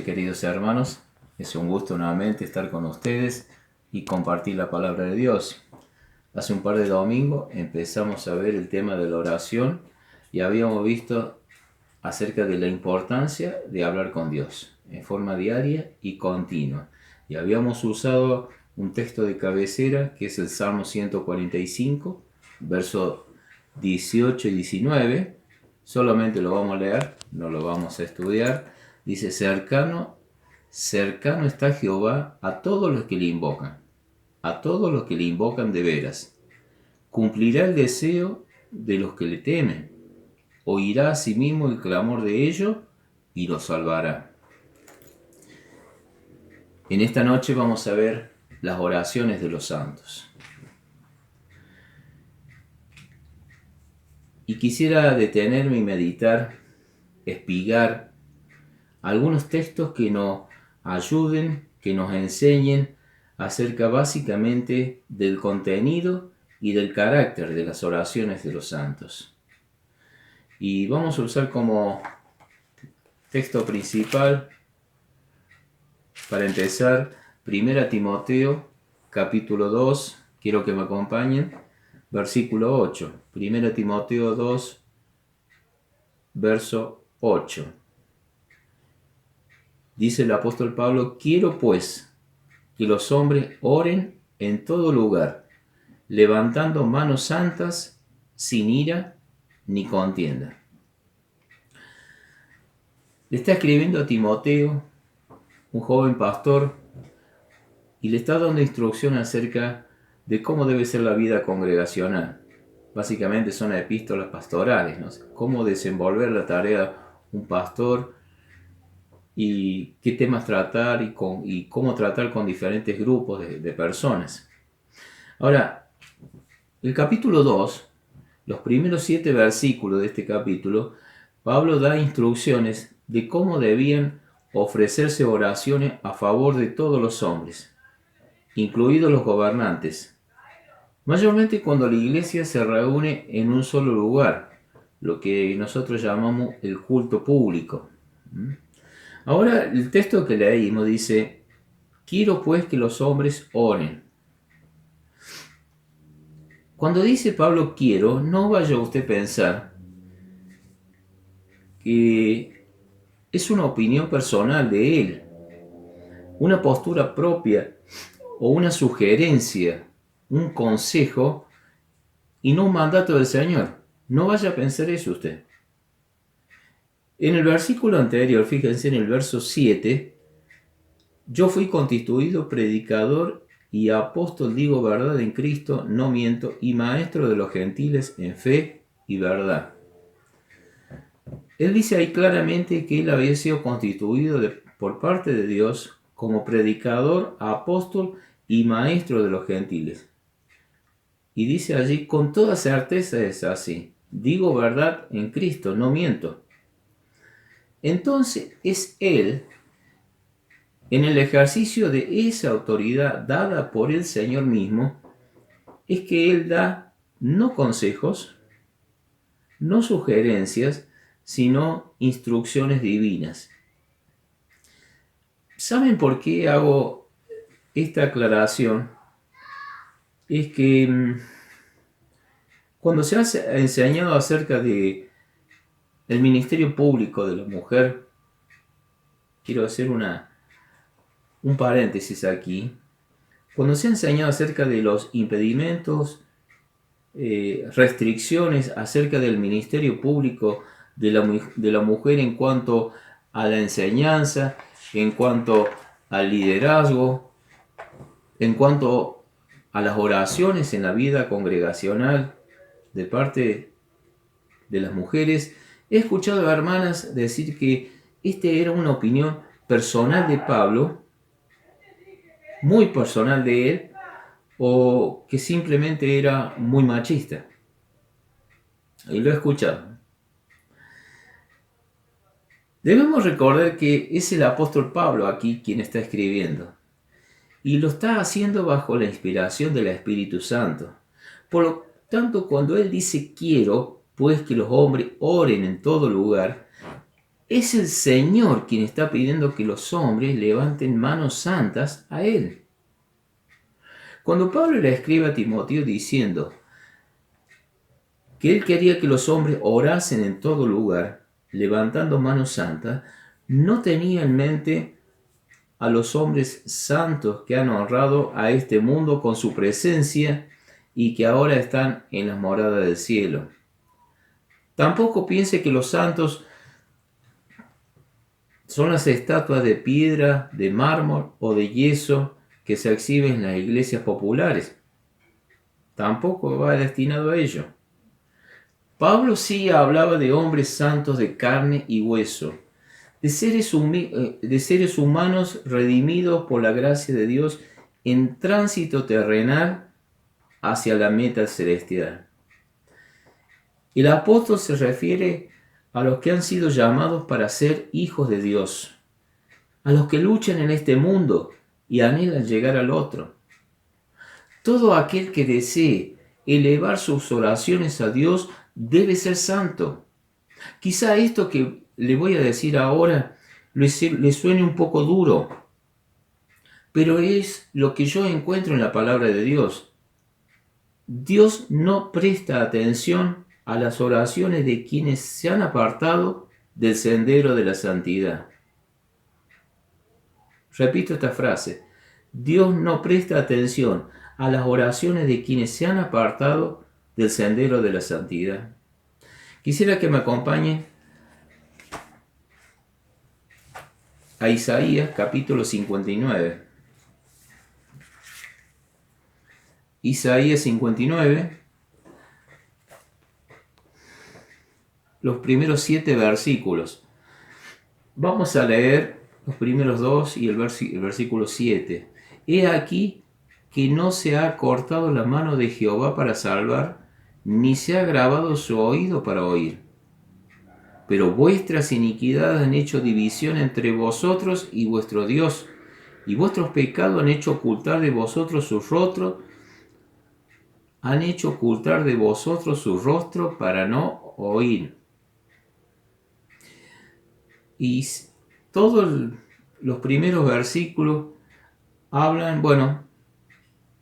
noches, queridos hermanos. Es un gusto nuevamente estar con ustedes y compartir la palabra de Dios. Hace un par de domingos empezamos a ver el tema de la oración y habíamos visto acerca de la importancia de hablar con Dios en forma diaria y continua. Y habíamos usado un texto de cabecera que es el Salmo 145, versos 18 y 19. Solamente lo vamos a leer, no lo vamos a estudiar. Dice: cercano está Jehová a todos los que le invocan, a todos los que le invocan de veras. Cumplirá el deseo de los que le temen, oirá a sí mismo el clamor de ellos y los salvará. En esta noche vamos a ver las oraciones de los santos. Y quisiera detenerme y meditar, espigar algunos textos que nos ayuden, que nos enseñen acerca básicamente del contenido y del carácter de las oraciones de los santos. Y vamos a usar como texto principal, para empezar, 1 Timoteo, capítulo 2, quiero que me acompañen, versículo 8. 1 Timoteo 2, verso 8. Dice el apóstol Pablo: quiero pues que los hombres oren en todo lugar, levantando manos santas, sin ira ni contienda. Le está escribiendo a Timoteo, un joven pastor, y le está dando instrucción acerca de cómo debe ser la vida congregacional. Básicamente son epístolas pastorales, ¿no? Cómo desenvolver la tarea de un pastor y qué temas tratar y cómo tratar con diferentes grupos de personas. Ahora, el capítulo 2, los primeros 7 versículos de este capítulo, Pablo da instrucciones de cómo debían ofrecerse oraciones a favor de todos los hombres, incluidos los gobernantes, mayormente cuando la iglesia se reúne en un solo lugar, lo que nosotros llamamos el culto público. Ahora, el texto que leímos dice: quiero pues que los hombres oren. Cuando dice Pablo quiero, no vaya usted a pensar que es una opinión personal de él, una postura propia o una sugerencia, un consejo y no un mandato del Señor. No vaya a pensar eso usted. En el versículo anterior, fíjense en el verso 7, yo fui constituido predicador y apóstol, digo verdad en Cristo, no miento, y maestro de los gentiles en fe y verdad. Él dice ahí claramente que él había sido constituido por parte de Dios como predicador, apóstol y maestro de los gentiles. Y dice allí: con toda certeza es así, digo verdad en Cristo, no miento. Entonces es él, en el ejercicio de esa autoridad dada por el Señor mismo, es que él da no consejos, no sugerencias, sino instrucciones divinas. ¿Saben por qué hago esta aclaración? Es que cuando se ha enseñado acerca de el ministerio público de la mujer, quiero hacer un paréntesis aquí. Cuando se ha enseñado acerca de los impedimentos, restricciones acerca del ministerio público de la mujer en cuanto a la enseñanza, en cuanto al liderazgo, en cuanto a las oraciones en la vida congregacional de parte de las mujeres, he escuchado a hermanas decir que esta era una opinión personal de Pablo, muy personal de él, o que simplemente era muy machista. Y lo he escuchado. Debemos recordar que es el apóstol Pablo aquí quien está escribiendo, y lo está haciendo bajo la inspiración del Espíritu Santo. Por lo tanto, cuando él dice quiero, pues que los hombres oren en todo lugar, Es el Señor quien está pidiendo que los hombres levanten manos santas a Él. Cuando Pablo le escribe a Timoteo diciendo que él quería que los hombres orasen en todo lugar, levantando manos santas, no tenía en mente a los hombres santos que han honrado a este mundo con su presencia y que ahora están en las moradas del cielo. Tampoco piense que los santos son las estatuas de piedra, de mármol o de yeso que se exhiben en las iglesias populares. Tampoco va destinado a ello. Pablo sí hablaba de hombres santos de carne y hueso, de seres humanos redimidos por la gracia de Dios en tránsito terrenal hacia la meta celestial. El apóstol se refiere a los que han sido llamados para ser hijos de Dios, a los que luchan en este mundo y anhelan llegar al otro. Todo aquel que desee elevar sus oraciones a Dios debe ser santo. Quizá esto que le voy a decir ahora le suene un poco duro, pero es lo que yo encuentro en la palabra de Dios. Dios no presta atención a las oraciones de quienes se han apartado del sendero de la santidad. Repito esta frase. Dios no presta atención a las oraciones de quienes se han apartado del sendero de la santidad. Quisiera que me acompañen a Isaías capítulo 59. Isaías 59, los primeros 7 versículos. Vamos a leer los primeros 2 y el versículo 7. He aquí que no se ha cortado la mano de Jehová para salvar, ni se ha agravado su oído para oír. Pero vuestras iniquidades han hecho división entre vosotros y vuestro Dios, y vuestros pecados han hecho ocultar de vosotros su rostro, para no oír. Y todos los primeros versículos hablan,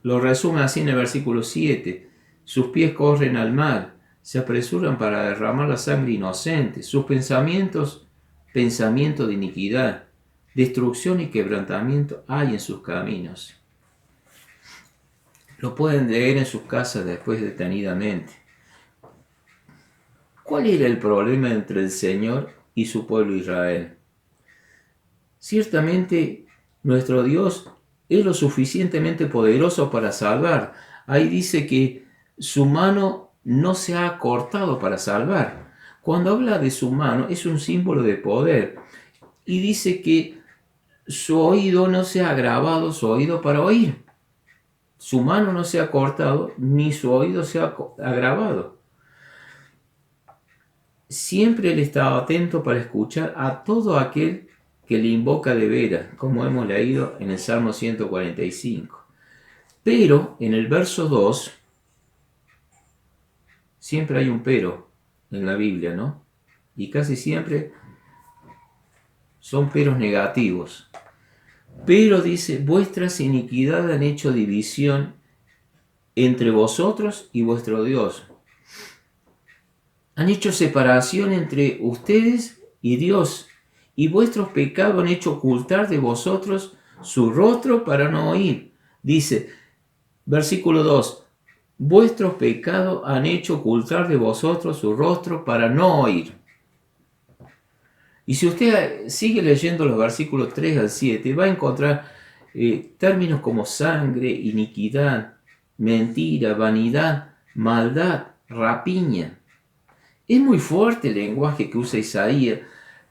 lo resumen así en el versículo 7. Sus pies corren al mal, se apresuran para derramar la sangre inocente. Sus pensamiento de iniquidad, destrucción y quebrantamiento hay en sus caminos. Lo pueden leer en sus casas después detenidamente. ¿Cuál era el problema entre el Señor y su pueblo Israel? Ciertamente nuestro Dios es lo suficientemente poderoso para salvar. Ahí dice que su mano no se ha cortado para salvar. Cuando habla de su mano es un símbolo de poder. Y dice que su oído no se ha agravado, su oído para oír. Su mano no se ha cortado, ni su oído se ha agravado. Siempre Él estaba atento para escuchar a todo aquel que le invoca de veras, como hemos leído en el Salmo 145. Pero en el verso 2, siempre hay un pero en la Biblia, ¿no? Y casi siempre son peros negativos. Pero dice, vuestras iniquidades han hecho división entre vosotros y vuestro Dios. Han hecho separación entre ustedes y Dios, y vuestros pecados han hecho ocultar de vosotros su rostro para no oír. Dice, versículo 2, vuestros pecados han hecho ocultar de vosotros su rostro para no oír. Y si usted sigue leyendo los versículos 3 al 7, va a encontrar términos como sangre, iniquidad, mentira, vanidad, maldad, rapiña. Es muy fuerte el lenguaje que usa Isaías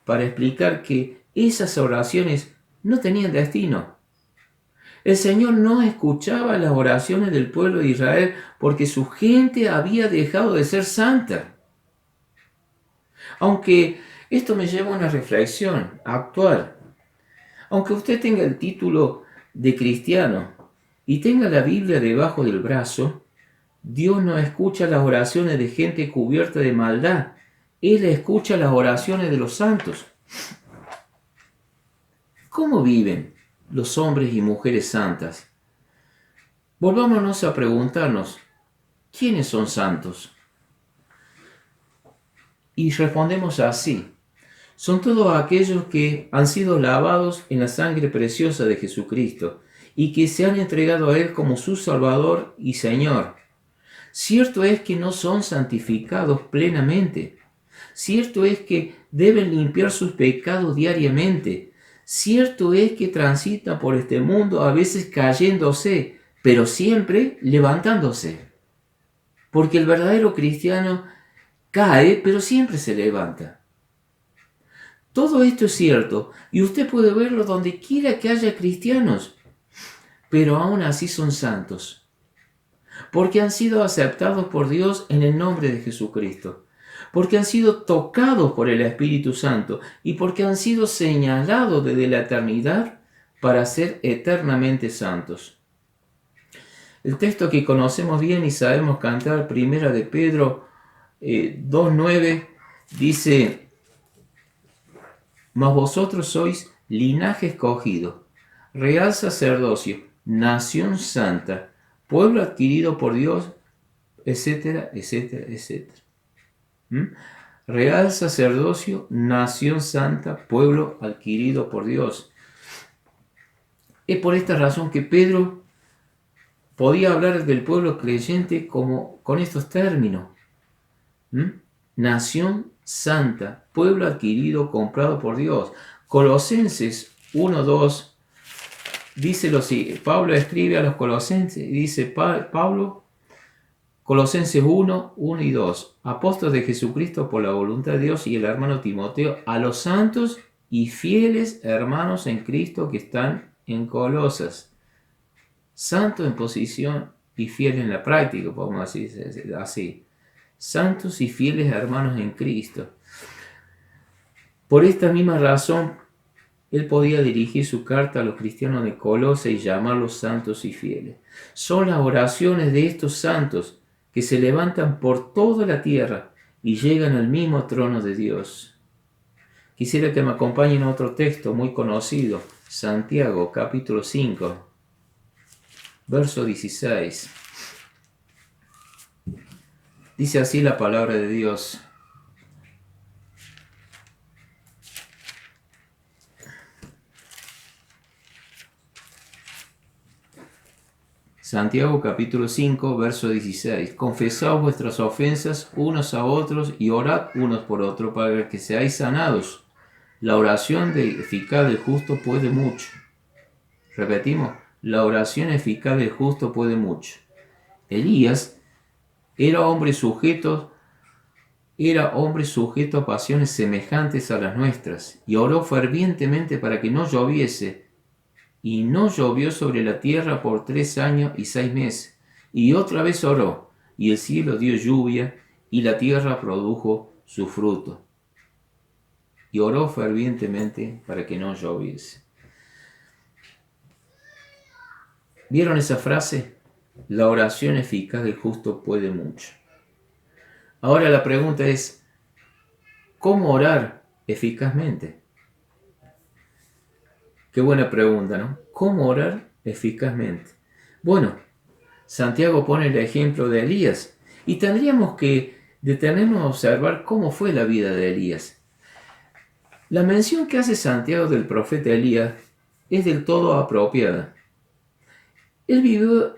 para explicar que esas oraciones no tenían destino. El Señor no escuchaba las oraciones del pueblo de Israel porque su gente había dejado de ser santa. Aunque esto me lleva a una reflexión actual. Aunque usted tenga el título de cristiano y tenga la Biblia debajo del brazo, Dios no escucha las oraciones de gente cubierta de maldad. Él escucha las oraciones de los santos. ¿Cómo viven los hombres y mujeres santas? Volvámonos a preguntarnos, ¿quiénes son santos? Y respondemos así: son todos aquellos que han sido lavados en la sangre preciosa de Jesucristo y que se han entregado a Él como su Salvador y Señor. Cierto es que no son santificados plenamente. Cierto es que deben limpiar sus pecados diariamente. Cierto es que transitan por este mundo a veces cayéndose, pero siempre levantándose. Porque el verdadero cristiano cae, pero siempre se levanta. Todo esto es cierto, y usted puede verlo donde quiera que haya cristianos, pero aún así son santos, porque han sido aceptados por Dios en el nombre de Jesucristo, porque han sido tocados por el Espíritu Santo y porque han sido señalados desde la eternidad para ser eternamente santos. El texto que conocemos bien y sabemos cantar, Primera de Pedro 2:9, dice: mas vosotros sois linaje escogido, real sacerdocio, nación santa, pueblo adquirido por Dios, etcétera, etcétera, etcétera. Real sacerdocio, nación santa, pueblo adquirido por Dios. Es por esta razón que Pedro podía hablar del pueblo creyente como con estos términos. Nación santa, pueblo adquirido, comprado por Dios. Colosenses 1:2 dice lo siguiente. Pablo escribe a los colosenses y dice Pablo, Colosenses 1:1 y 2, apóstol de Jesucristo por la voluntad de Dios, y el hermano Timoteo, a los santos y fieles hermanos en Cristo que están en Colosas. Santo en posición y fiel en la práctica, podemos decir así. Santos y fieles hermanos en Cristo. Por esta misma razón, él podía dirigir su carta a los cristianos de Colosas y llamarlos santos y fieles. Son las oraciones de estos santos que se levantan por toda la tierra y llegan al mismo trono de Dios. Quisiera que me acompañen a otro texto muy conocido, Santiago capítulo 5, verso 16. Dice así la palabra de Dios: Santiago capítulo 5, verso 16. Confesaos vuestras ofensas unos a otros y orad unos por otros para que seáis sanados. La oración eficaz del justo puede mucho. Repetimos, la oración eficaz del justo puede mucho. Elías era hombre sujeto a pasiones semejantes a las nuestras, y oró fervientemente para que no lloviese, y no llovió sobre la tierra por 3 años y 6 meses. Y otra vez oró, y el cielo dio lluvia, y la tierra produjo su fruto. Y oró fervientemente para que no lloviese. ¿Vieron esa frase? La oración eficaz del justo puede mucho. Ahora la pregunta es, ¿cómo orar eficazmente? Qué buena pregunta, ¿no? ¿Cómo orar eficazmente? Bueno, Santiago pone el ejemplo de Elías y tendríamos que detenernos a observar cómo fue la vida de Elías. La mención que hace Santiago del profeta Elías es del todo apropiada. Él vivió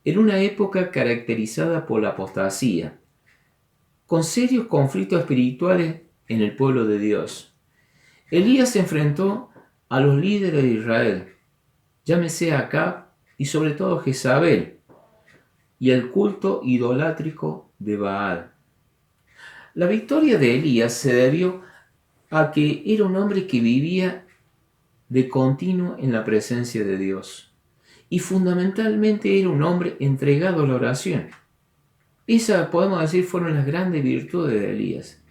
en una época caracterizada por la apostasía, con serios conflictos espirituales en el pueblo de Dios. Elías se enfrentó a los líderes de Israel, llámese Acab y sobre todo Jezabel, y al culto idolátrico de Baal. La victoria de Elías se debió a que era un hombre que vivía de continuo en la presencia de Dios, y fundamentalmente era un hombre entregado a la oración. Esas, podemos decir, fueron las grandes virtudes de Elías.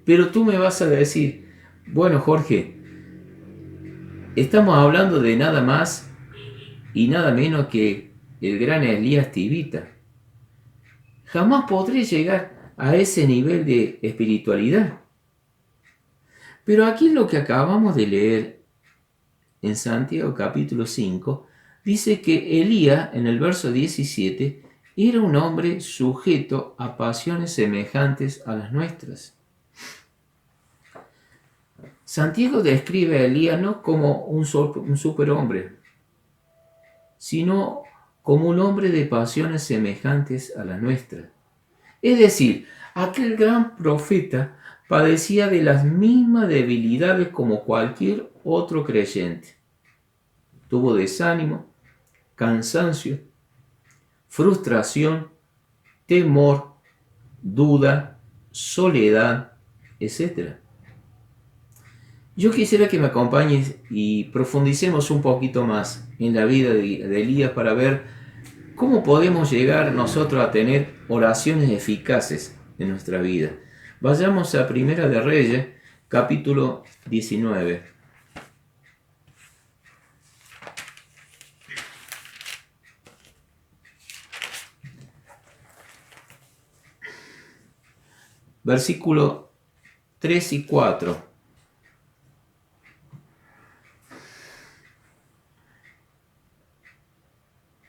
Pero tú me vas a decir, bueno, Jorge, estamos hablando de nada más y nada menos que el gran Elías Tibita. Jamás podré llegar a ese nivel de espiritualidad. Pero aquí lo que acabamos de leer en Santiago capítulo 5, dice que Elías, en el verso 17, era un hombre sujeto a pasiones semejantes a las nuestras. Santiago describe a Elías no como un superhombre, sino como un hombre de pasiones semejantes a las nuestras. Es decir, aquel gran profeta padecía de las mismas debilidades como cualquier otro creyente. Tuvo desánimo, cansancio, frustración, temor, duda, soledad, etc. Yo quisiera que me acompañes y profundicemos un poquito más en la vida de Elías para ver cómo podemos llegar nosotros a tener oraciones eficaces en nuestra vida. Vayamos a Primera de Reyes, capítulo 19. Versículo 3 y 4.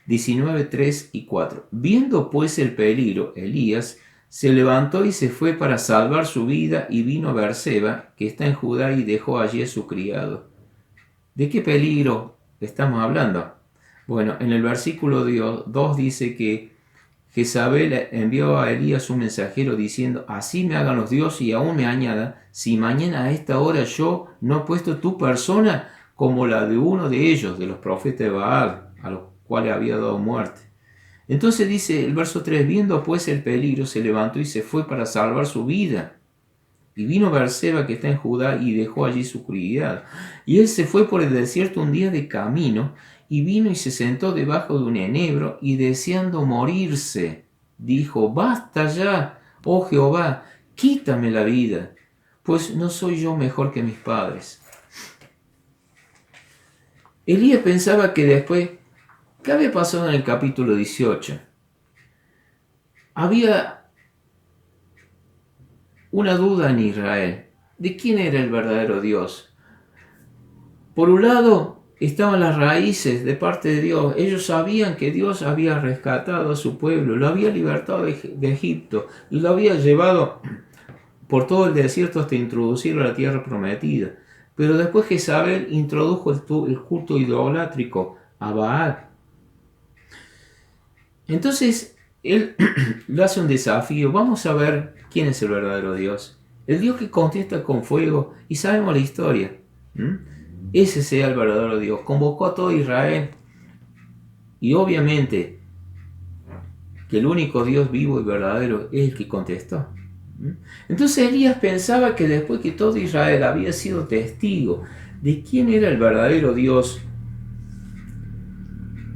Diecinueve, 3 y 4. Viendo pues el peligro, Elías se levantó y se fue para salvar su vida y vino a Berseba, que está en Judá, y dejó allí a su criado. ¿De qué peligro estamos hablando? Bueno, en el versículo 2 dice que Jezabel envió a Elías un mensajero diciendo: así me hagan los dioses y aún me añada, si mañana a esta hora yo no he puesto tu persona como la de uno de ellos, de los profetas de Baal, a los cuales había dado muerte. Entonces dice el verso 3, viendo pues el peligro, se levantó y se fue para salvar su vida. Y vino a Berseba, que está en Judá, y dejó allí su criado. Y él se fue por el desierto un día de camino, y vino y se sentó debajo de un enebro, y deseando morirse, dijo: basta ya, oh Jehová, quítame la vida, pues no soy yo mejor que mis padres. Elías pensaba que después, ¿qué había pasado en el capítulo 18? Había una duda en Israel. ¿De quién era el verdadero Dios? Por un lado estaban las raíces de parte de Dios. Ellos sabían que Dios había rescatado a su pueblo, lo había libertado de Egipto y lo había llevado por todo el desierto hasta introducirlo a la tierra prometida. Pero después Jezabel introdujo el culto idolátrico a Baal. Entonces él le hace un desafío. Vamos a ver quién es el verdadero Dios. El Dios que contesta con fuego, y sabemos la historia. Ese sea el verdadero Dios. Convocó a todo Israel. Y obviamente que el único Dios vivo y verdadero es el que contestó. Entonces Elías pensaba que después que todo Israel había sido testigo de quién era el verdadero Dios,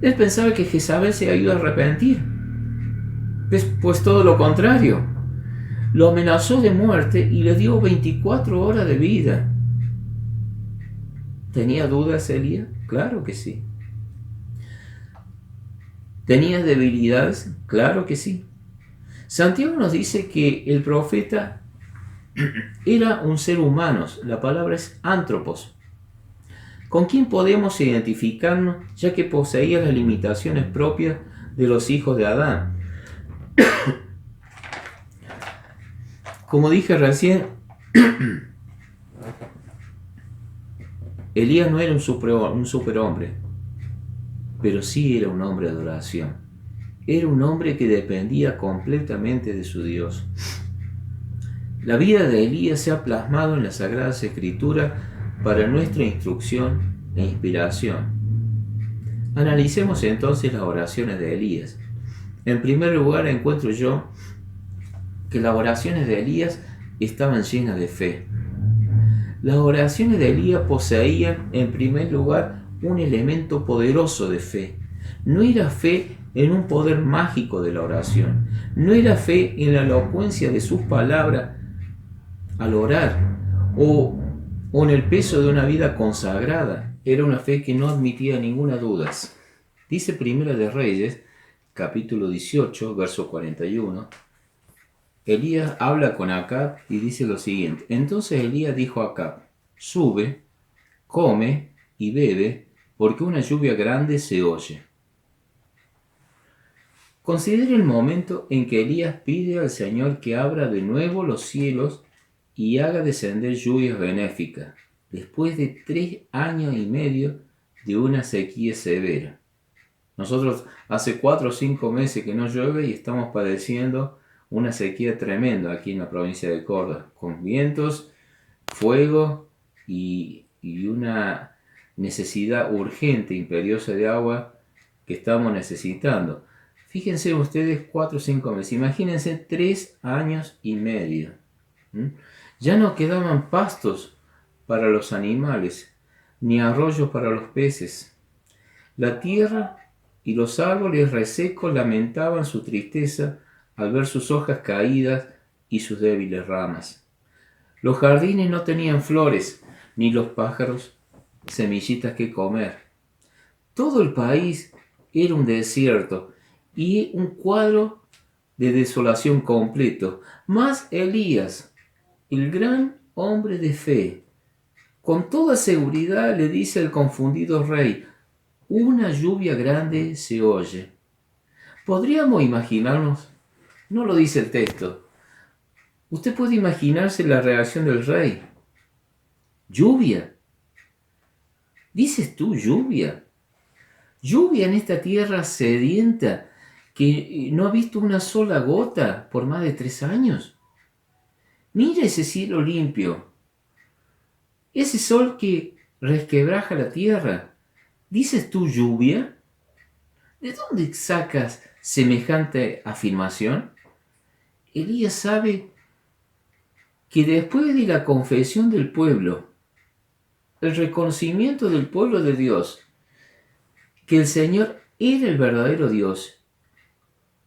él pensaba que Jezabel se había ido a arrepentir. Pues todo lo contrario. Lo amenazó de muerte y le dio 24 horas de vida. ¿Tenía dudas Elías? Claro que sí. ¿Tenía debilidades? Claro que sí. Santiago nos dice que el profeta era un ser humano. La palabra es antropos. ¿Con quién podemos identificarnos, ya que poseía las limitaciones propias de los hijos de Adán? Como dije recién, Elías no era un superhombre, pero sí era un hombre de adoración. Era un hombre que dependía completamente de su Dios. La vida de Elías se ha plasmado en las Sagradas Escrituras para nuestra instrucción e inspiración. Analicemos entonces las oraciones de Elías. En primer lugar, encuentro yo que las oraciones de Elías estaban llenas de fe. Las oraciones de Elías poseían, en primer lugar, un elemento poderoso de fe. No era fe en un poder mágico de la oración. No era fe en la elocuencia de sus palabras al orar o en el peso de una vida consagrada. Era una fe que no admitía ninguna duda. Dice Primera de Reyes, capítulo 18, verso 41. Elías habla con Acab y dice lo siguiente: entonces Elías dijo a Acab: sube, come y bebe, porque una lluvia grande se oye. Considere el momento en que Elías pide al Señor que abra de nuevo los cielos y haga descender lluvias benéficas, después de 3 años y medio de una sequía severa. Nosotros hace 4 o 5 meses que no llueve y estamos padeciendo una sequía tremenda aquí en la provincia de Córdoba, con vientos, fuego y una necesidad urgente, imperiosa de agua que estamos necesitando. Fíjense ustedes 4 o 5 meses, imagínense 3 años y medio. Ya no quedaban pastos para los animales, ni arroyos para los peces. La tierra y los árboles resecos lamentaban su tristeza al ver sus hojas caídas y sus débiles ramas. Los jardines no tenían flores, ni los pájaros semillitas que comer. Todo el país era un desierto y un cuadro de desolación completo. Mas Elías, el gran hombre de fe, con toda seguridad le dice al confundido rey: una lluvia grande se oye. ¿Podríamos imaginarnos? No lo dice el texto. Usted puede imaginarse la reacción del rey. ¿Lluvia? ¿Dices tú lluvia? ¿Lluvia en esta tierra sedienta que no ha visto una sola gota por más de 3 años? Mira ese cielo limpio, ese sol que resquebraja la tierra. ¿Dices tú lluvia? ¿De dónde sacas semejante afirmación? Elías sabe que después de la confesión del pueblo, el reconocimiento del pueblo de Dios, que el Señor era el verdadero Dios,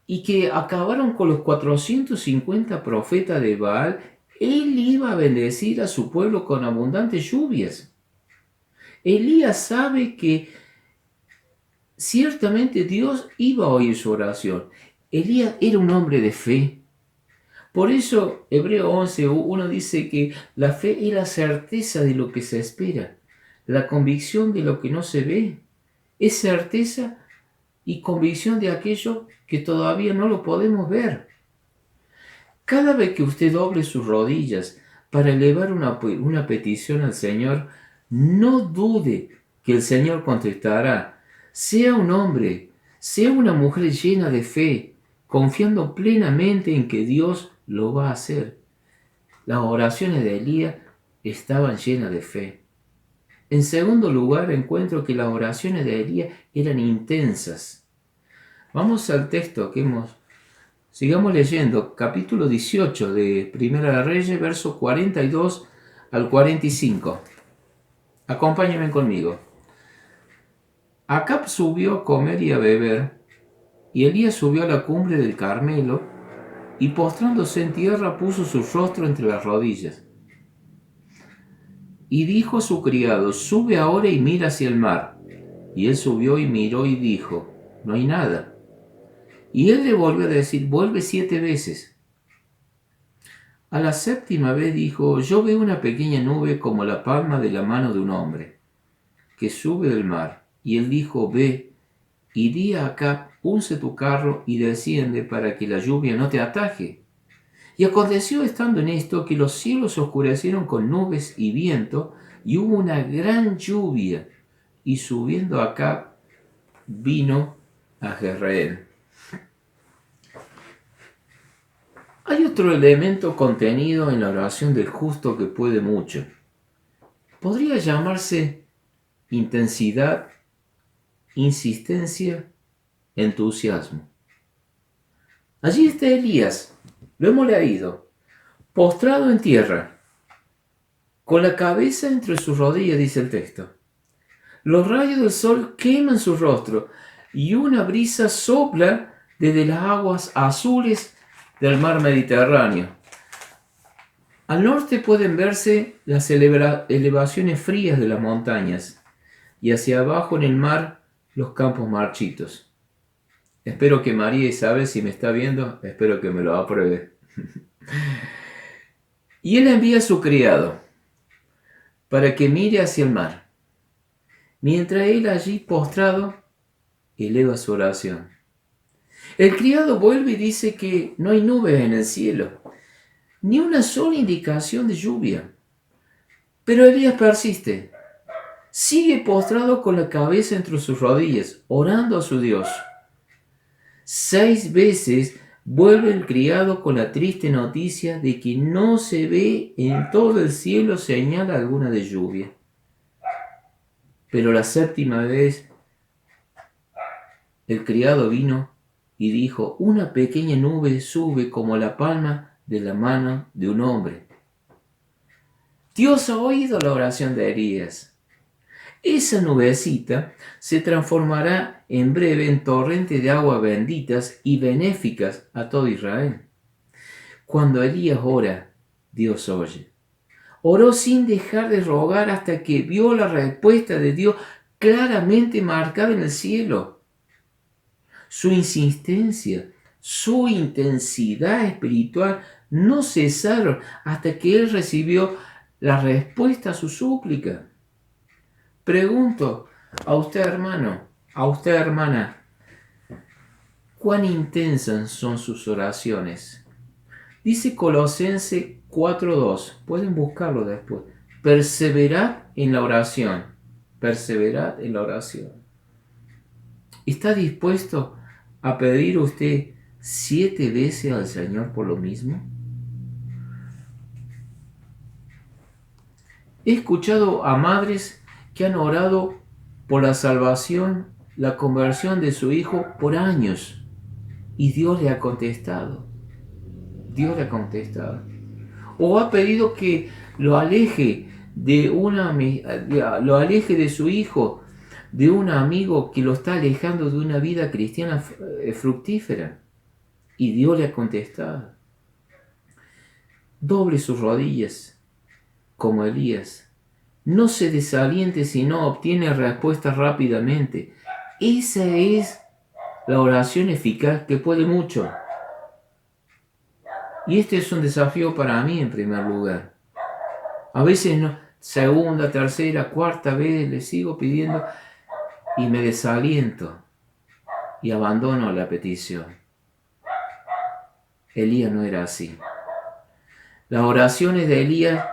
y que acabaron con los 450 profetas de Baal, Él iba a bendecir a su pueblo con abundantes lluvias. Elías sabe que ciertamente Dios iba a oír su oración. Elías era un hombre de fe. Por eso Hebreo 11:1 dice que la fe es la certeza de lo que se espera, la convicción de lo que no se ve. Es certeza y convicción de aquello que todavía no lo podemos ver. Cada vez que usted doble sus rodillas para elevar una petición al Señor, no dude que el Señor contestará. Sea un hombre, sea una mujer llena de fe, confiando plenamente en que Dios lo va a hacer. Las oraciones de Elías estaban llenas de fe. En segundo lugar, encuentro que las oraciones de Elías eran intensas. Vamos al texto que sigamos leyendo, capítulo 18 de Primera de Reyes, versos 42 al 45. Acompáñenme conmigo. Acab subió a comer y a beber, y Elías subió a la cumbre del Carmelo, y postrándose en tierra puso su rostro entre las rodillas. Y dijo a su criado: sube ahora y mira hacia el mar. Y él subió y miró y dijo: no hay nada. Y él le volvió a decir: vuelve 7 veces. A la 7ª vez dijo: yo veo una pequeña nube como la palma de la mano de un hombre, que sube del mar. Y él dijo: ve, y di a Acab: unce tu carro y desciende para que la lluvia no te ataje. Y aconteció estando en esto que los cielos se oscurecieron con nubes y viento, y hubo una gran lluvia, y subiendo Acab vino a Jezreel. Hay otro elemento contenido en la oración del justo que puede mucho. Podría llamarse intensidad, insistencia, entusiasmo. Allí está Elías, lo hemos leído, postrado en tierra, con la cabeza entre sus rodillas, dice el texto. Los rayos del sol queman su rostro y una brisa sopla desde las aguas azules del mar Mediterráneo. Al norte pueden verse las elevaciones frías de las montañas y hacia abajo en el mar los campos marchitos. Espero que María Isabel, si me está viendo, espero que me lo apruebe. Y él envía a su criado. para que mire hacia el mar, mientras él allí postrado eleva su oración. El criado vuelve y dice que no hay nubes en el cielo, ni una sola indicación de lluvia. Pero Elías persiste, sigue postrado con la cabeza entre sus rodillas, orando a su Dios. 6 veces vuelve el criado con la triste noticia de que no se ve en todo el cielo señal alguna de lluvia. Pero la 7ª vez el criado vino y dijo: una pequeña nube sube como la palma de la mano de un hombre. Dios ha oído la oración de Elías. Esa nubecita se transformará en breve en torrente de agua benditas y benéficas a todo Israel. Cuando Elías ora, Dios oye. Oró sin dejar de rogar hasta que vio la respuesta de Dios claramente marcada en el cielo. Su insistencia, su intensidad espiritual no cesaron hasta que él recibió la respuesta a su súplica. Pregunto a usted, hermano, a usted, hermana, ¿cuán intensas son sus oraciones? Dice Colosenses 4:2, pueden buscarlo después. Perseverad en la oración, perseverad en la oración. ¿Está dispuesto a pedir usted 7 veces al Señor por lo mismo? He escuchado a madres que han orado por la salvación, la conversión de su hijo por años, y Dios le ha contestado. Dios le ha contestado. O ha pedido que lo aleje lo aleje de su hijo, de un amigo que lo está alejando de una vida cristiana fructífera, y Dios le ha contestado. Doble sus rodillas como Elías. No se desaliente si no obtiene respuesta rápidamente. Esa es la oración eficaz que puede mucho. Y este es un desafío para mí en primer lugar. A veces no, segunda, tercera, cuarta vez le sigo pidiendo y me desaliento y abandono la petición. Elías no era así. Las oraciones de Elías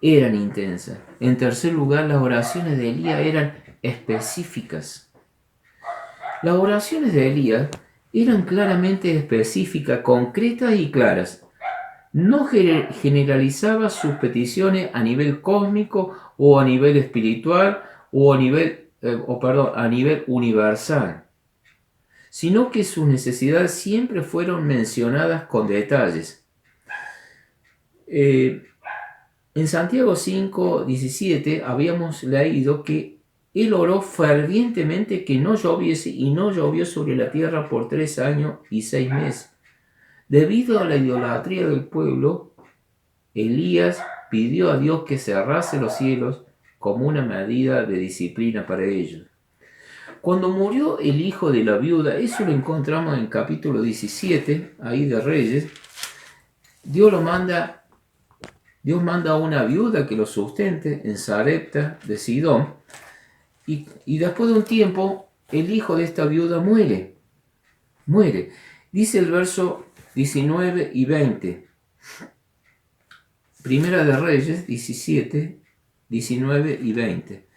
eran intensas. En tercer lugar, las oraciones de Elías eran específicas. Las oraciones de Elías eran claramente específicas, concretas y claras. No generalizaba sus peticiones a nivel cósmico o a nivel espiritual o a nivel universal, sino que sus necesidades siempre fueron mencionadas con detalles. En Santiago 5:17 habíamos leído que él oró fervientemente que no lloviese, y no llovió sobre la tierra por 3 años y 6 meses. Debido a la idolatría del pueblo, Elías pidió a Dios que cerrase los cielos como una medida de disciplina para ellos. Cuando murió el hijo de la viuda, eso lo encontramos en capítulo 17, ahí de Reyes, Dios manda a una viuda que lo sustente en Sarepta de Sidón, y después de un tiempo el hijo de esta viuda muere. Dice el verso 19 y 20. Primera de Reyes 17, 19 y 20.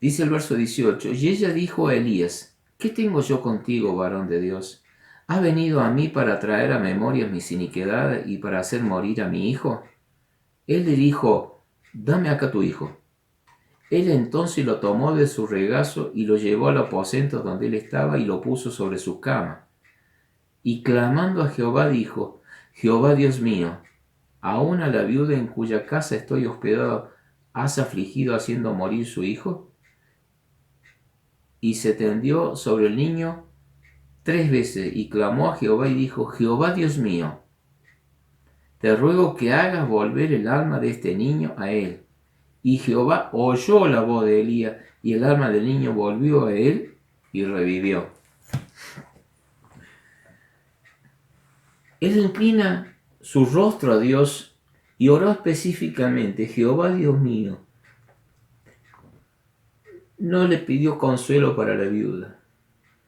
Dice el verso 18: y ella dijo a Elías: ¿qué tengo yo contigo, varón de Dios? ¿Has venido a mí para traer a memoria mis iniquidades y para hacer morir a mi hijo? Él le dijo: dame acá tu hijo. Él entonces lo tomó de su regazo y lo llevó al aposento donde él estaba y lo puso sobre su cama. Y clamando a Jehová dijo: Jehová Dios mío, ¿aún a la viuda en cuya casa estoy hospedado has afligido haciendo morir su hijo? Y se tendió sobre el niño 3 veces y clamó a Jehová y dijo: Jehová Dios mío, te ruego que hagas volver el alma de este niño a él. Y Jehová oyó la voz de Elías, y el alma del niño volvió a él y revivió. Él inclina su rostro a Dios y oró específicamente: Jehová Dios mío. No le pidió consuelo para la viuda,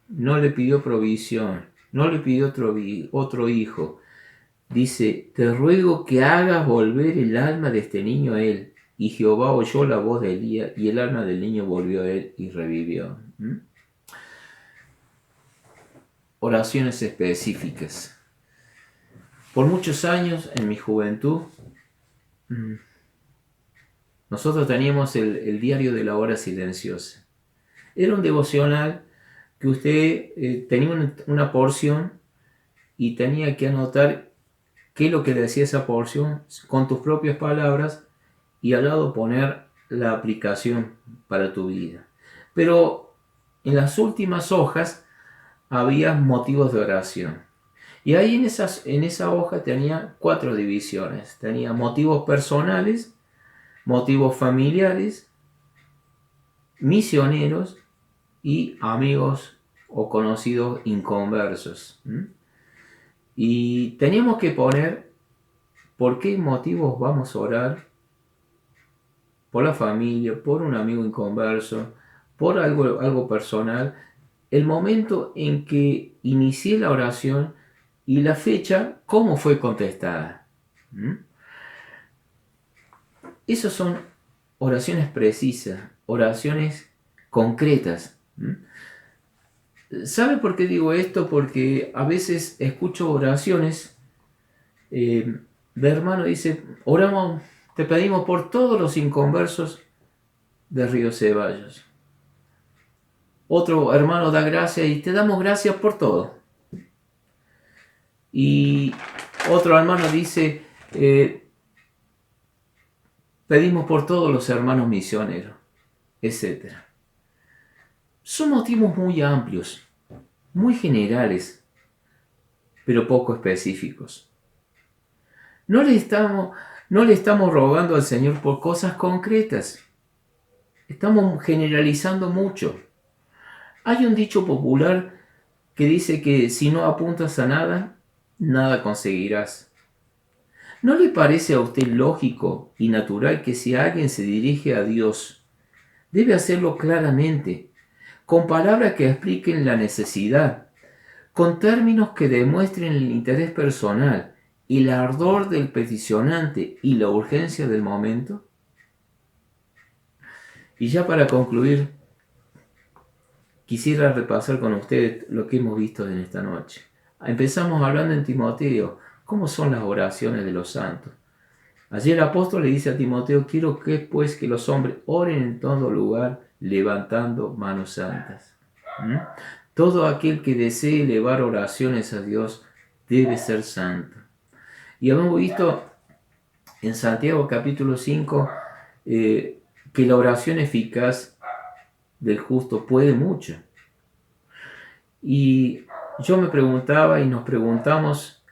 no le pidió provisión, no le pidió otro hijo. Dice: te ruego que hagas volver el alma de este niño a él. Y Jehová oyó la voz de Elías, y el alma del niño volvió a él y revivió. Oraciones específicas. Por muchos años, en mi juventud, nosotros teníamos el diario de la hora silenciosa. Era un devocional que usted tenía una porción y tenía que anotar qué es lo que decía esa porción con tus propias palabras, y al lado poner la aplicación para tu vida. Pero en las últimas hojas había motivos de oración. Y ahí en esa hoja tenía 4 divisiones. Tenía motivos personales, motivos familiares, misioneros y amigos o conocidos inconversos. Y teníamos que poner por qué motivos vamos a orar: por la familia, por un amigo inconverso, por algo personal, el momento en que inicié la oración y la fecha, cómo fue contestada. Esas son oraciones precisas, oraciones concretas. ¿Sabe por qué digo esto? Porque a veces escucho oraciones de hermano, dice: oramos, te pedimos por todos los inconversos de Río Ceballos. Otro hermano da gracias y te damos gracias por todo. Y otro hermano dice: pedimos por todos los hermanos misioneros, etc. Son motivos muy amplios, muy generales, pero poco específicos. No le estamos rogando al Señor por cosas concretas. Estamos generalizando mucho. Hay un dicho popular que dice que si no apuntas a nada, nada conseguirás. ¿No le parece a usted lógico y natural que si alguien se dirige a Dios, debe hacerlo claramente, con palabras que expliquen la necesidad, con términos que demuestren el interés personal, el ardor del peticionante y la urgencia del momento? Y ya para concluir, quisiera repasar con ustedes lo que hemos visto en esta noche. Empezamos hablando en Timoteo, ¿cómo son las oraciones de los santos? Allí el apóstol le dice a Timoteo: quiero que los hombres oren en todo lugar, levantando manos santas. Todo aquel que desee elevar oraciones a Dios debe ser santo. Y hemos visto en Santiago capítulo 5 que la oración eficaz del justo puede mucho. Y yo me preguntaba y nos preguntamos: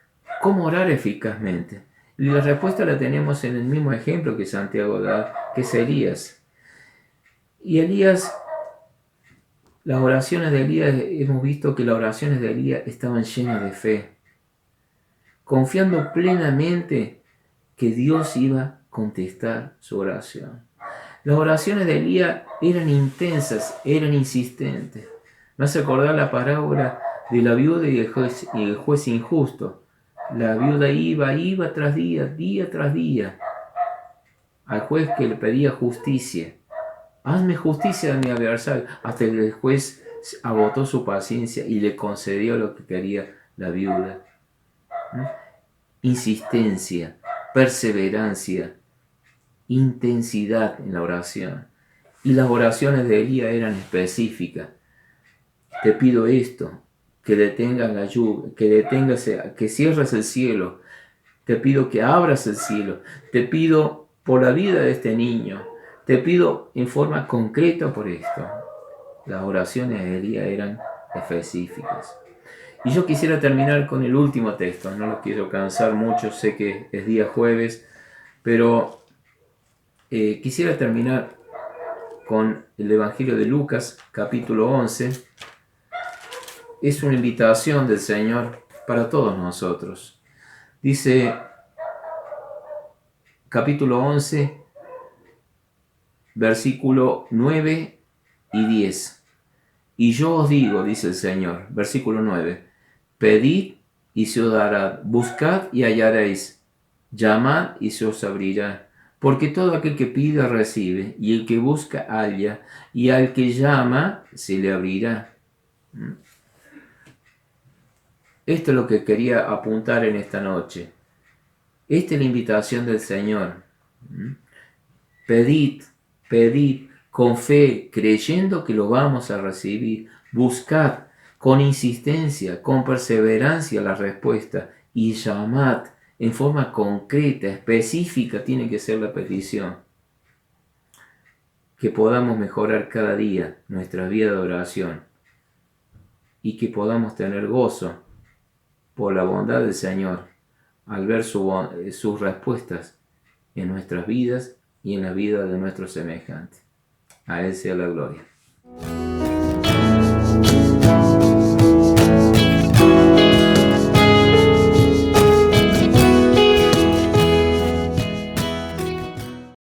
¿cómo orar eficazmente? Y la respuesta la tenemos en el mismo ejemplo que Santiago da, que es Elías. Y Elías, las oraciones de Elías, hemos visto que las oraciones de Elías estaban llenas de fe, confiando plenamente que Dios iba a contestar su oración. Las oraciones de Elías eran intensas, eran insistentes. Me hace acordar la parábola de la viuda y el juez injusto. La viuda iba tras día tras día, al juez que le pedía justicia. Hazme justicia de mi adversario. Hasta que el juez agotó su paciencia y le concedió lo que quería la viuda. Insistencia, perseverancia, intensidad en la oración. Y las oraciones de Elías eran específicas. Te pido esto, que detengas la lluvia, que cierres el cielo. Te pido que abras el cielo. Te pido por la vida de este niño. Te pido en forma concreta por esto. Las oraciones de Elías eran específicas. Y yo quisiera terminar con el último texto. No lo quiero cansar mucho, sé que es día jueves, pero quisiera terminar con el Evangelio de Lucas, capítulo 11. Es una invitación del Señor para todos nosotros. Dice: capítulo 11, versículo 9 y 10. Y yo os digo, dice el Señor, versículo 9, pedid y se os dará, buscad y hallaréis, llamad y se os abrirá. Porque todo aquel que pide recibe, y el que busca halla, y al que llama se le abrirá. Esto es lo que quería apuntar en esta noche. Esta es la invitación del Señor. Pedid, pedid con fe, creyendo que lo vamos a recibir. Buscad con insistencia, con perseverancia la respuesta y llamad en forma concreta, específica, tiene que ser la petición. Que podamos mejorar cada día nuestra vida de oración y que podamos tener gozo por la bondad del Señor al ver sus respuestas en nuestras vidas y en la vida de nuestros semejantes. A Él sea la gloria.